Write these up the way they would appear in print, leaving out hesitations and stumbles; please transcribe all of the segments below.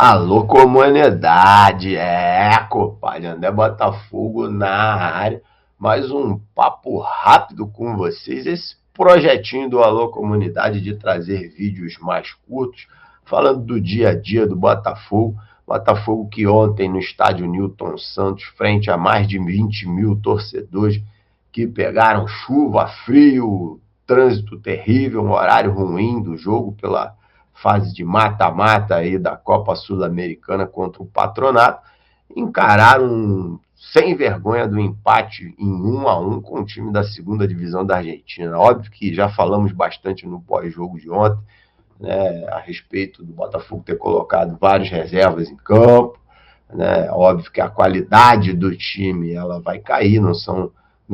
Alô, comunidade, compadre, André Botafogo na área, mais um papo rápido com vocês, esse projetinho do Alô Comunidade de trazer vídeos mais curtos, falando do dia a dia do Botafogo que ontem no estádio Newton Santos, frente a mais de 20 mil torcedores que pegaram chuva, frio, trânsito terrível, um horário ruim do jogo pela fase de mata-mata aí da Copa Sul-Americana contra o Patronato, encararam sem vergonha do empate em 1-1 com o time da segunda divisão da Argentina. Óbvio que já falamos bastante no pós-jogo de ontem, né, a respeito do Botafogo ter colocado várias reservas em campo, né, óbvio que a qualidade do time ela vai cair, não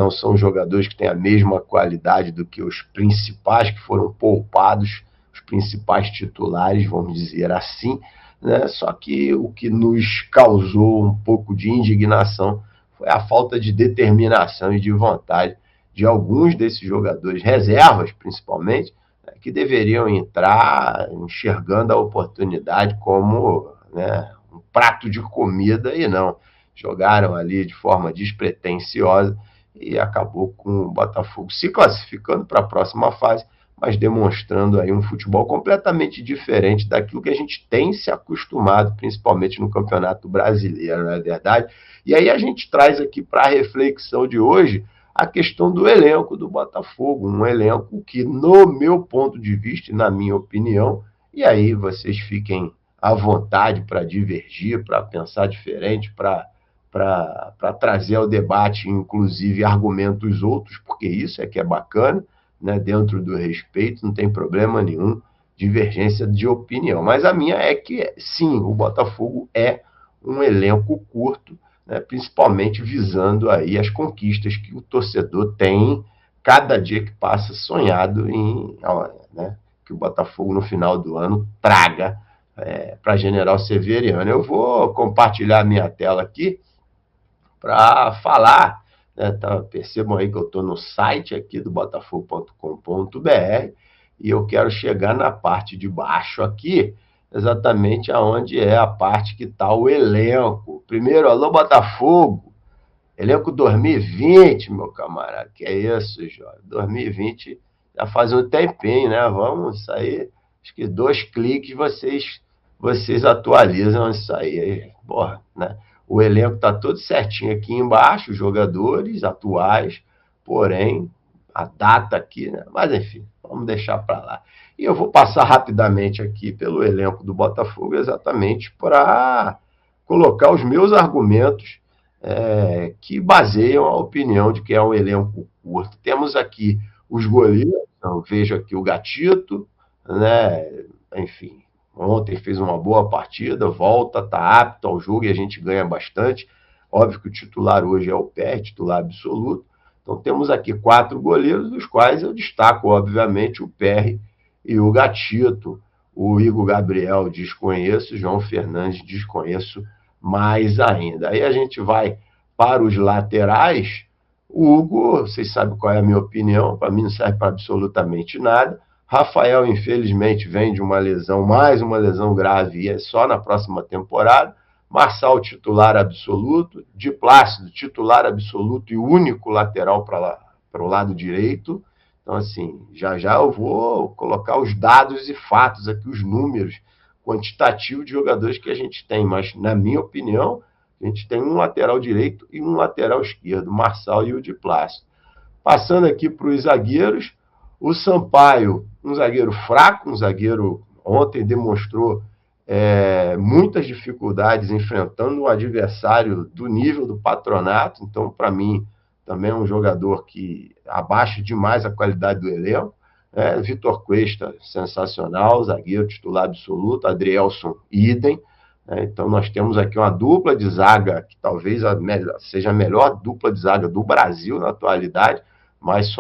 são jogadores que têm a mesma qualidade do que os principais que foram poupados, os principais titulares, vamos dizer assim, né? Só que o que nos causou um pouco de indignação foi a falta de determinação e de vontade de alguns desses jogadores, reservas principalmente, né, que deveriam entrar enxergando a oportunidade como, né, um prato de comida e não. Jogaram ali de forma despretensiosa e acabou com o Botafogo se classificando para a próxima fase, mas demonstrando aí um futebol completamente diferente daquilo que a gente tem se acostumado, principalmente no Campeonato Brasileiro, não é verdade? E aí a gente traz aqui para a reflexão de hoje a questão do elenco do Botafogo, um elenco que, no meu ponto de vista e na minha opinião, e aí vocês fiquem à vontade para divergir, para pensar diferente, para trazer ao debate, inclusive, argumentos outros, porque isso é que é bacana, né, dentro do respeito, não tem problema nenhum, divergência de opinião. Mas a minha é que, sim, o Botafogo é um elenco curto, né, principalmente visando aí as conquistas que o torcedor tem cada dia que passa sonhado em, né, que o Botafogo no final do ano traga para General Severiano. Eu vou compartilhar minha tela aqui para falar, né, tá, percebam aí que eu estou no site aqui do botafogo.com.br e eu quero chegar na parte de baixo aqui, exatamente aonde é a parte que está o elenco. Primeiro, alô Botafogo, elenco 2020, meu camarada, que é isso, Jorge? 2020 já faz um tempinho, né? Vamos sair, acho que 2 cliques vocês atualizam isso aí, porra, né? O elenco está todo certinho aqui embaixo, os jogadores atuais, porém, a data aqui, né? Mas enfim, vamos deixar para lá. E eu vou passar rapidamente aqui pelo elenco do Botafogo, exatamente para colocar os meus argumentos que baseiam a opinião de que é um elenco curto. Temos aqui os goleiros, então vejo aqui o Gatito, né? Enfim, ontem fez uma boa partida, volta, está apto ao jogo e a gente ganha bastante. Óbvio que o titular hoje é o Pé, titular absoluto. Então temos aqui 4 goleiros, dos quais eu destaco, obviamente, o Perry e o Gatito. O Igor Gabriel desconheço, João Fernandes desconheço mais ainda. Aí a gente vai para os laterais. O Hugo, vocês sabem qual é a minha opinião, para mim não serve para absolutamente nada. Rafael, infelizmente, vem de uma lesão, mais uma lesão grave, e é só na próxima temporada. Marçal, titular absoluto. De Plácido, titular absoluto e único lateral para o lado direito. Então, assim, já eu vou colocar os dados e fatos aqui, os números quantitativos de jogadores que a gente tem. Mas, na minha opinião, a gente tem um lateral direito e um lateral esquerdo, Marçal e o de Plácido. Passando aqui para os zagueiros, o Sampaio, um zagueiro fraco, um zagueiro ontem demonstrou muitas dificuldades enfrentando um adversário do nível do Patronato, então para mim também é um jogador que abaixa demais a qualidade do elenco. Vitor Cuesta, sensacional, zagueiro titular absoluto, Adrielson, idem. Então nós temos aqui uma dupla de zaga que talvez seja a melhor dupla de zaga do Brasil na atualidade, mas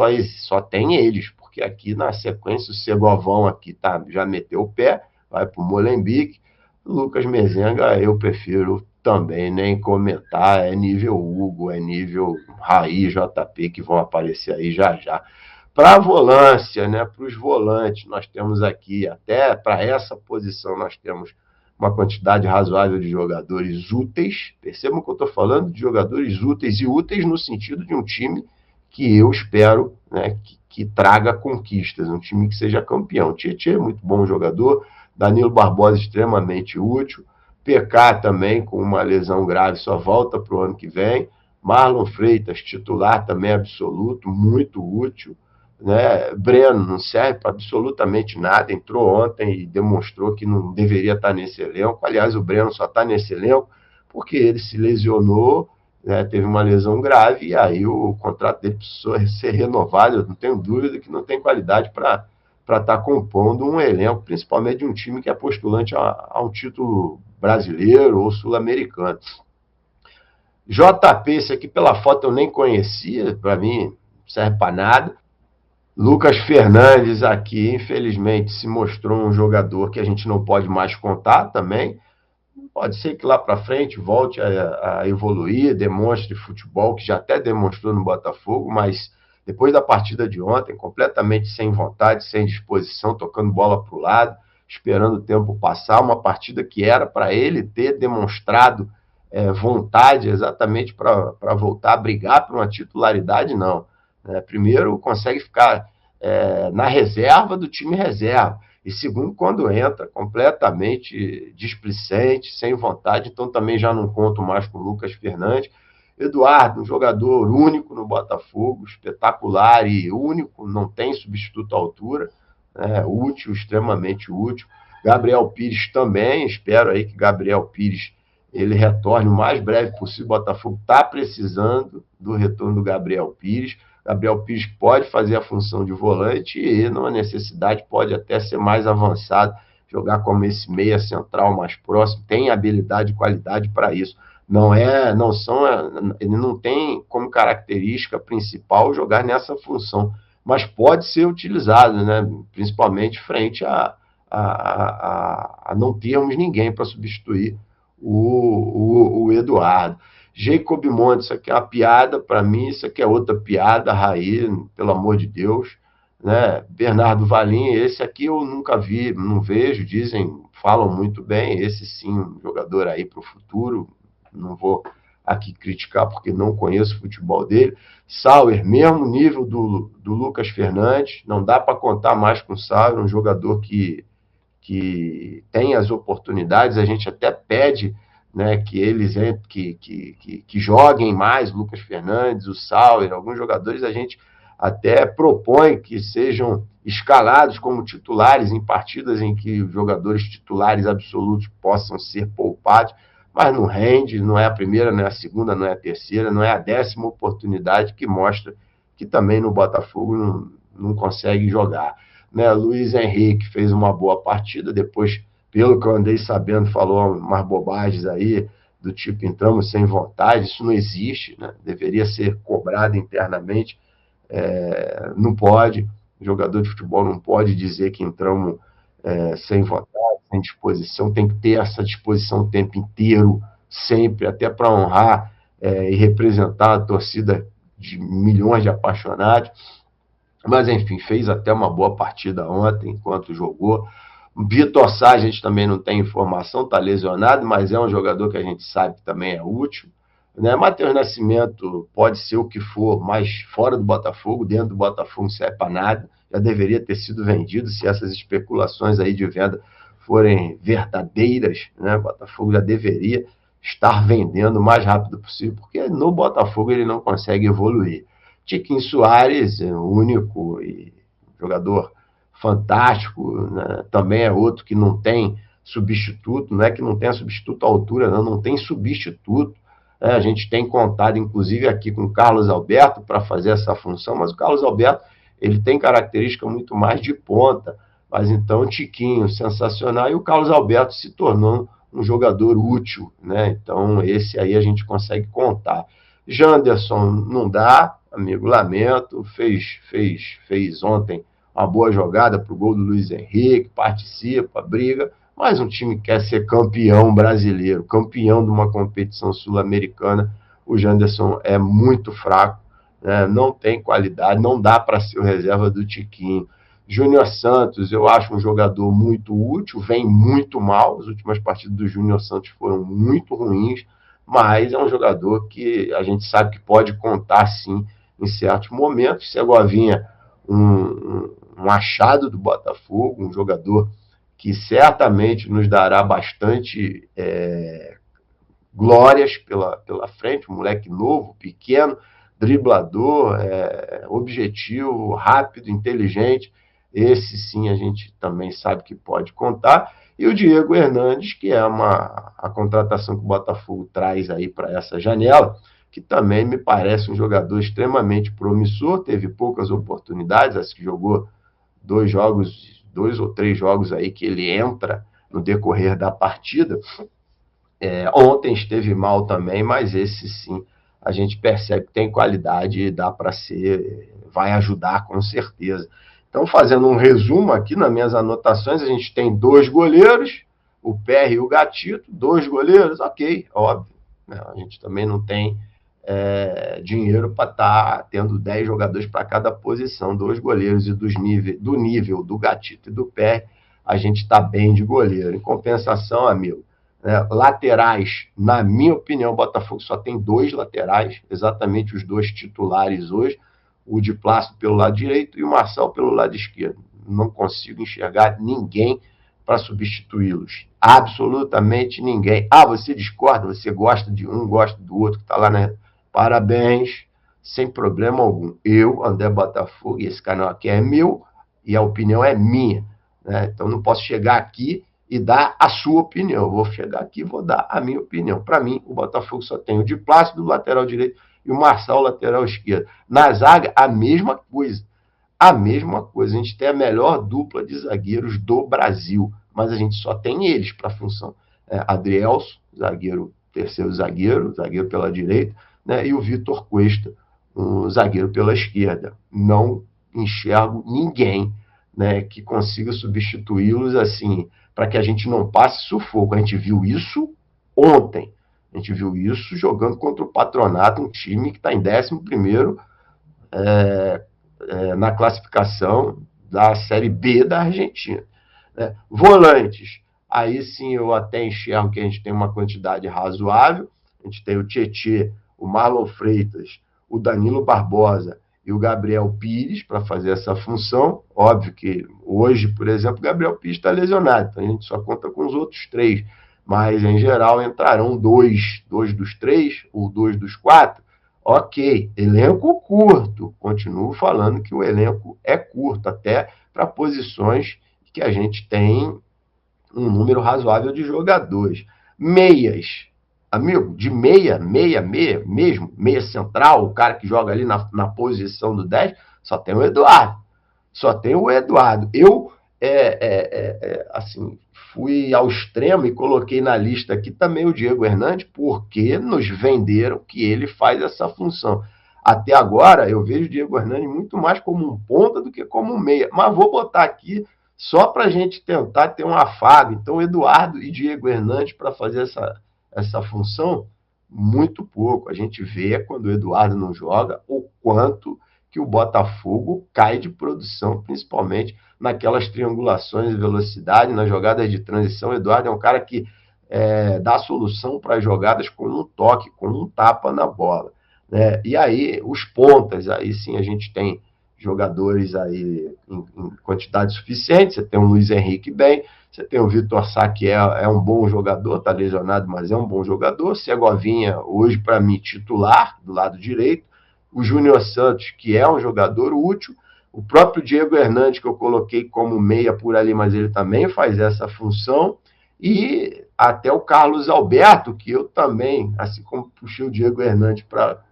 só tem eles, porque aqui na sequência o Segovão aqui já meteu o pé, vai para o Molenbeek. Lucas Mezenga eu prefiro também nem comentar, é nível Hugo, é nível Raí, JP, que vão aparecer aí já. Para a volância, né, para os volantes, nós temos aqui, até para essa posição, nós temos uma quantidade razoável de jogadores úteis. Percebam que eu estou falando de jogadores úteis, e úteis no sentido de um time que eu espero, né, que traga conquistas, um time que seja campeão. Tietê, muito bom jogador. Danilo Barbosa, extremamente útil. PK também, com uma lesão grave, só volta para o ano que vem. Marlon Freitas, titular também absoluto, muito útil. Né? Breno não serve para absolutamente nada, entrou ontem e demonstrou que não deveria estar nesse elenco. Aliás, o Breno só está nesse elenco porque ele se lesionou, né? Teve uma lesão grave, e aí o contrato dele precisou ser renovado. Eu não tenho dúvida que não tem qualidade para estar compondo um elenco, principalmente de um time que é postulante a um título brasileiro ou sul-americano. JP, esse aqui pela foto eu nem conhecia, para mim não serve para nada. Lucas Fernandes aqui, infelizmente, se mostrou um jogador que a gente não pode mais contar também. Pode ser que lá para frente volte a evoluir, demonstre futebol, que já até demonstrou no Botafogo, mas depois da partida de ontem, completamente sem vontade, sem disposição, tocando bola para o lado, esperando o tempo passar, uma partida que era para ele ter demonstrado vontade exatamente para voltar a brigar por uma titularidade, não. Primeiro, consegue ficar na reserva do time reserva. E segundo, quando entra, completamente displicente, sem vontade. Então também já não conto mais com o Lucas Fernandes. Eduardo, um jogador único no Botafogo, espetacular e único, não tem substituto à altura, útil, extremamente útil. Gabriel Pires também, espero aí que Gabriel Pires ele retorne o mais breve possível. O Botafogo está precisando do retorno do Gabriel Pires. Gabriel Pires pode fazer a função de volante e, numa necessidade, pode até ser mais avançado, jogar como esse meia central mais próximo, tem habilidade e qualidade para isso. Ele não tem como característica principal jogar nessa função, mas pode ser utilizado, né? Principalmente frente a não termos ninguém para substituir o Eduardo. Jacob Montes, isso aqui é uma piada para mim, isso aqui é outra piada, Raí, pelo amor de Deus. Né? Bernardo Valim, esse aqui eu nunca vi, não vejo, dizem, falam muito bem, esse sim, um jogador aí para o futuro, não vou aqui criticar porque não conheço o futebol dele. Sauer, mesmo nível do Lucas Fernandes, não dá para contar mais com o Sauer, um jogador que tem as oportunidades, a gente até pede, né, que eles que joguem mais, Lucas Fernandes, o Sauer, alguns jogadores a gente até propõe que sejam escalados como titulares em partidas em que os jogadores titulares absolutos possam ser poupados, mas não rende, não é a primeira, não é a segunda, não é a terceira, não é a 10ª oportunidade, que mostra que também no Botafogo não consegue jogar. Né? Luiz Henrique fez uma boa partida, depois, pelo que eu andei sabendo, falou umas bobagens aí, do tipo, entramos sem vontade, isso não existe, né? Deveria ser cobrado internamente, não pode, jogador de futebol não pode dizer que entramos sem vontade, sem disposição, tem que ter essa disposição o tempo inteiro, sempre, até para honrar e representar a torcida de milhões de apaixonados. Mas, enfim, fez até uma boa partida ontem, enquanto jogou. Vitor Sá, a gente também não tem informação, está lesionado, mas é um jogador que a gente sabe que também é útil. Né? Matheus Nascimento pode ser o que for, mas fora do Botafogo, dentro do Botafogo não serve para nada. Já deveria ter sido vendido, se essas especulações aí de venda forem verdadeiras, né? O Botafogo já deveria estar vendendo o mais rápido possível, porque no Botafogo ele não consegue evoluir. Tiquinho Soares, único e jogador fantástico, né? Também é outro que não tem substituto, não é que não tenha substituto à altura, não tem substituto. A gente tem contado, inclusive, aqui com o Carlos Alberto para fazer essa função, mas o Carlos Alberto ele tem característica muito mais de ponta. Mas então o Tiquinho, sensacional, e o Carlos Alberto se tornou um jogador útil, né? Então esse aí a gente consegue contar. Janderson não dá, amigo, lamento, fez ontem uma boa jogada para o gol do Luiz Henrique, participa, briga, mas um time que quer ser campeão brasileiro, campeão de uma competição sul-americana, o Janderson é muito fraco, né? Não tem qualidade, não dá para ser o reserva do Tiquinho. Júnior Santos, eu acho um jogador muito útil, vem muito mal. As últimas partidas do Júnior Santos foram muito ruins, mas é um jogador que a gente sabe que pode contar, sim, em certos momentos. Segovinha, um achado do Botafogo, um jogador que certamente nos dará bastante glórias pela frente, um moleque novo, pequeno, driblador, objetivo, rápido, inteligente. Esse sim a gente também sabe que pode contar. E o Diego Hernandes, que é a contratação que o Botafogo traz aí para essa janela, que também me parece um jogador extremamente promissor, teve poucas oportunidades, acho que jogou 2 ou 3 jogos aí que ele entra no decorrer da partida. Ontem esteve mal também, mas esse sim a gente percebe que tem qualidade e dá para ser, vai ajudar com certeza. Então, fazendo um resumo aqui nas minhas anotações, a gente tem 2 goleiros, o PR e o Gatito, 2 goleiros, ok, óbvio. Né? A gente também não tem dinheiro para estar tendo 10 jogadores para cada posição, 2 goleiros, e do nível do Gatito e do PR, a gente está bem de goleiro. Em compensação, amigo, laterais, na minha opinião, o Botafogo só tem 2 laterais, exatamente os 2 titulares hoje, o de Plácido pelo lado direito e o Marçal pelo lado esquerdo. Não consigo enxergar ninguém para substituí-los. Absolutamente ninguém. Você discorda, você gosta de um, gosta do outro, que está lá, né? Parabéns, sem problema algum. Eu, André Botafogo, e esse canal aqui é meu, e a opinião é minha. Né? Então, não posso chegar aqui e dar a sua opinião. Eu vou chegar aqui e vou dar a minha opinião. Para mim, o Botafogo só tem o de Plácido, lateral direito, e o Marçal, lateral esquerdo. Na zaga, a mesma coisa. A mesma coisa. A gente tem a melhor dupla de zagueiros do Brasil, mas a gente só tem eles para a função. Adrielson, zagueiro, terceiro zagueiro pela direita, né? E o Vitor Cuesta, um zagueiro pela esquerda. Não enxergo ninguém, né, que consiga substituí-los assim, para que a gente não passe sufoco. A gente viu isso ontem. A gente viu isso jogando contra o Patronato, um time que está em 11º na classificação da Série B da Argentina. Né? Volantes, aí sim eu até enxergo que a gente tem uma quantidade razoável. A gente tem o Tietê, o Marlon Freitas, o Danilo Barbosa e o Gabriel Pires para fazer essa função. Óbvio que hoje, por exemplo, o Gabriel Pires está lesionado, então a gente só conta com os outros 3. Mas, em geral, entrarão 2 dos 3 ou 2 dos 4. Ok, elenco curto. Continuo falando que o elenco é curto, até para posições que a gente tem um número razoável de jogadores. Meias. Amigo, de meia mesmo, meia central, o cara que joga ali na posição do 10, só tem o Eduardo. Só tem o Eduardo. Eu, assim, fui ao extremo e coloquei na lista aqui também o Diego Hernandes, porque nos venderam que ele faz essa função. Até agora, eu vejo o Diego Hernandes muito mais como um ponta do que como um meia. Mas vou botar aqui só para a gente tentar ter um afago. Então, Eduardo e Diego Hernandes para fazer essa função, muito pouco. A gente vê, quando o Eduardo não joga, o quanto que o Botafogo cai de produção, principalmente naquelas triangulações de velocidade, nas jogadas de transição. O Eduardo é um cara que dá solução para as jogadas com um toque, com um tapa na bola. Né? E aí, os pontas, aí sim a gente tem jogadores aí em quantidade suficiente. Você tem o Luiz Henrique bem, você tem o Vitor Sá, que é um bom jogador, está lesionado, mas é um bom jogador. Segovinha, hoje, para mim, titular, do lado direito. O Júnior Santos, que é um jogador útil. O próprio Diego Hernandes, que eu coloquei como meia por ali, mas ele também faz essa função. E até o Carlos Alberto, que eu também, assim como puxei o Diego Hernandes para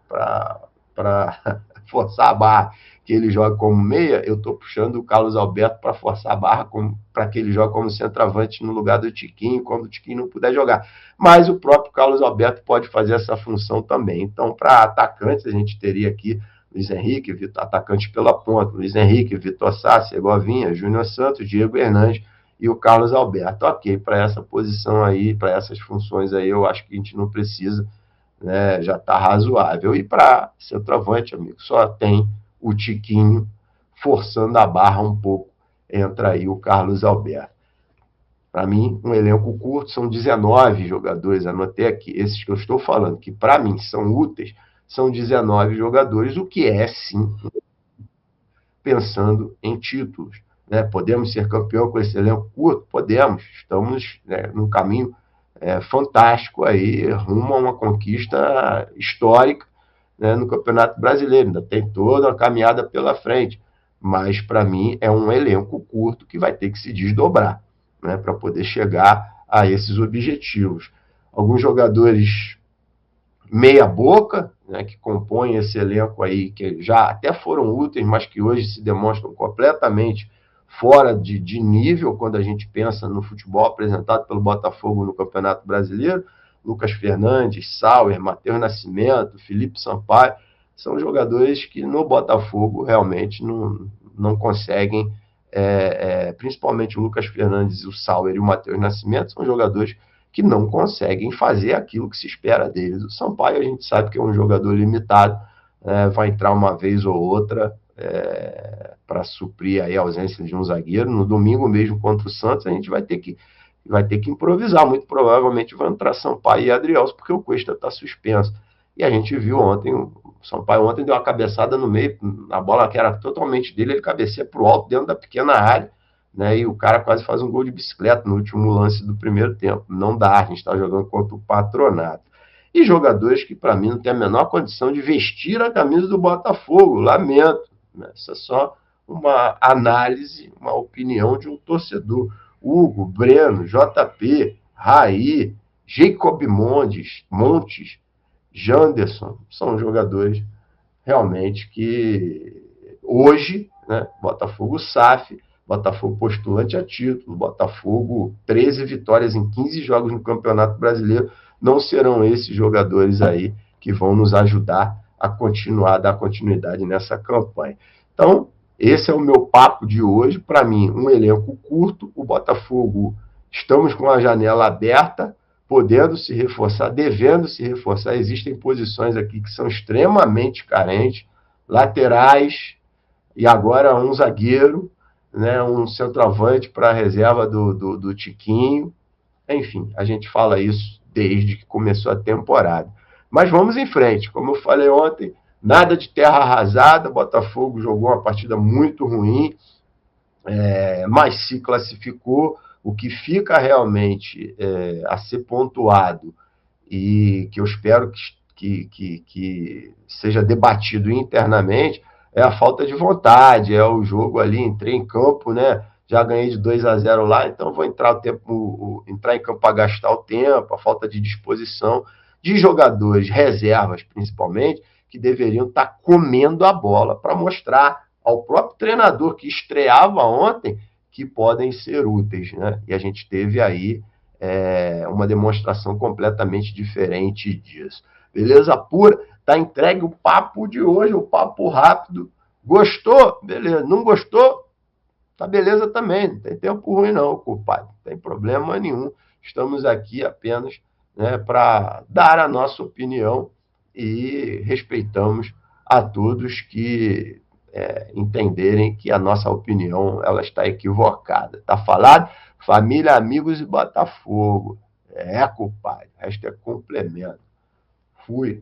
forçar a barra, que ele joga como meia, eu estou puxando o Carlos Alberto para forçar a barra para que ele jogue como centroavante no lugar do Tiquinho, quando o Tiquinho não puder jogar. Mas o próprio Carlos Alberto pode fazer essa função também. Então, para atacantes, a gente teria aqui Luiz Henrique, atacante pela ponta, Luiz Henrique, Vitor Sá, Segovinha, Júnior Santos, Diego Hernandes e o Carlos Alberto. Ok, para essa posição aí, para essas funções aí, eu acho que a gente não precisa, né, já está razoável. E para centroavante, amigo, só tem o Tiquinho forçando a barra um pouco entra aí o Carlos Alberto. Para mim, um elenco curto são 19 jogadores, anotei aqui, esses que eu estou falando, que para mim são úteis, são 19 jogadores, o que é, sim, pensando em títulos. Né? Podemos ser campeão com esse elenco curto? Podemos, estamos, né, num caminho fantástico aí, rumo a uma conquista histórica, né, no Campeonato Brasileiro. Ainda tem toda a caminhada pela frente, mas para mim é um elenco curto que vai ter que se desdobrar, né, para poder chegar a esses objetivos. Alguns jogadores meia boca, né, que compõem esse elenco aí, que já até foram úteis, mas que hoje se demonstram completamente fora de nível quando a gente pensa no futebol apresentado pelo Botafogo no Campeonato Brasileiro. Lucas Fernandes, Sauer, Matheus Nascimento, Felipe Sampaio, são jogadores que no Botafogo realmente não conseguem, principalmente o Lucas Fernandes, o Sauer e o Matheus Nascimento, são jogadores que não conseguem fazer aquilo que se espera deles. O Sampaio a gente sabe que é um jogador limitado, vai entrar uma vez ou outra para suprir aí a ausência de um zagueiro. No domingo mesmo contra o Santos a gente vai ter que improvisar, muito provavelmente vai entrar Sampaio e Adrielson, porque o Cuesta está suspenso. E a gente viu ontem, o Sampaio ontem deu uma cabeçada no meio, a bola que era totalmente dele, ele cabeceia para o alto dentro da pequena área, né, e o cara quase faz um gol de bicicleta no último lance do primeiro tempo. Não dá, a gente está jogando contra o Patronato. E jogadores que, para mim, não tem a menor condição de vestir a camisa do Botafogo, lamento. Né? Isso é só uma análise, uma opinião de um torcedor. Hugo, Breno, JP, Raí, Jacob Montes, Janderson, são jogadores realmente que hoje, né, Botafogo SAF, Botafogo postulante a título, Botafogo 13 vitórias em 15 jogos no Campeonato Brasileiro, não serão esses jogadores aí que vão nos ajudar a continuar, a dar continuidade nessa campanha. Então, esse é o meu papo de hoje. Para mim, um elenco curto, o Botafogo, estamos com a janela aberta, podendo se reforçar, devendo se reforçar. Existem posições aqui que são extremamente carentes, laterais, e agora um zagueiro, né, um centroavante para a reserva do Tiquinho. Enfim, a gente fala isso desde que começou a temporada. Mas vamos em frente. Como eu falei ontem, nada de terra arrasada. Botafogo jogou uma partida muito ruim, mas se classificou. O que fica realmente a ser pontuado e que eu espero que seja debatido internamente é a falta de vontade, é o jogo ali, entrei em campo, né? Já ganhei de 2-0 lá, então vou entrar em campo para gastar o tempo, a falta de disposição de jogadores, reservas principalmente, que deveriam estar comendo a bola para mostrar ao próprio treinador que estreava ontem que podem ser úteis, né? E a gente teve aí uma demonstração completamente diferente disso. Beleza pura? Tá entregue o papo de hoje, o papo rápido. Gostou? Beleza. Não gostou? Tá beleza também. Não tem tempo ruim não, culpado. Não tem problema nenhum. Estamos aqui apenas, né, para dar a nossa opinião e respeitamos a todos que entenderem que a nossa opinião ela está equivocada. Tá falado? Família, amigos e Botafogo. Culpado. O resto é complemento. Fui.